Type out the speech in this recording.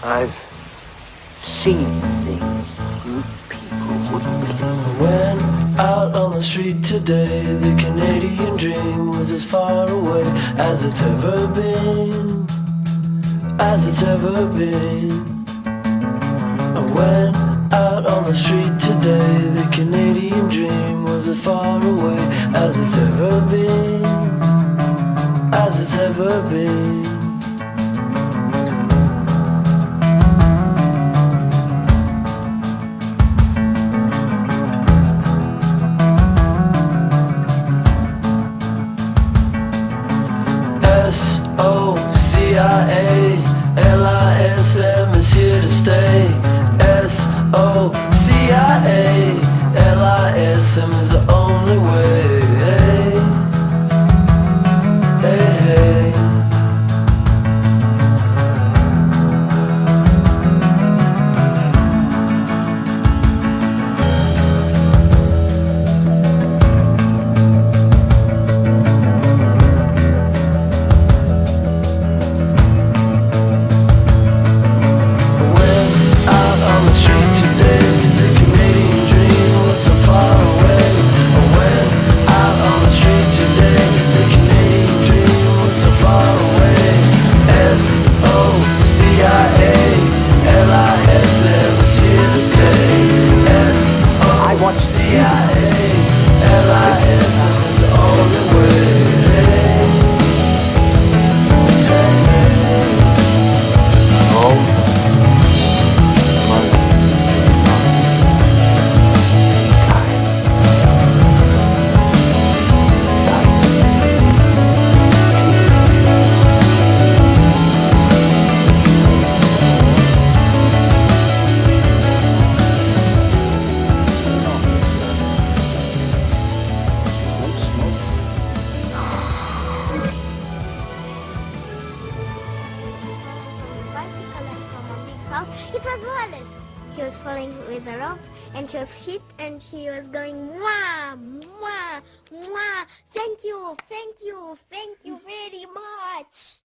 I've seen things you people wouldn't believe. When out on the street today, the Canadian dream was as far away as it's ever been, as it's ever been. When out on the street today, the Canadian dream was as far away as it's ever been, as it's ever been. SOCIALISM is here to stay. SOCIALISM is the only way. Hey, hey. It was Wallace. She was falling with the rope and she was hit and she was going mwah, mwah, mwah. Thank you very much.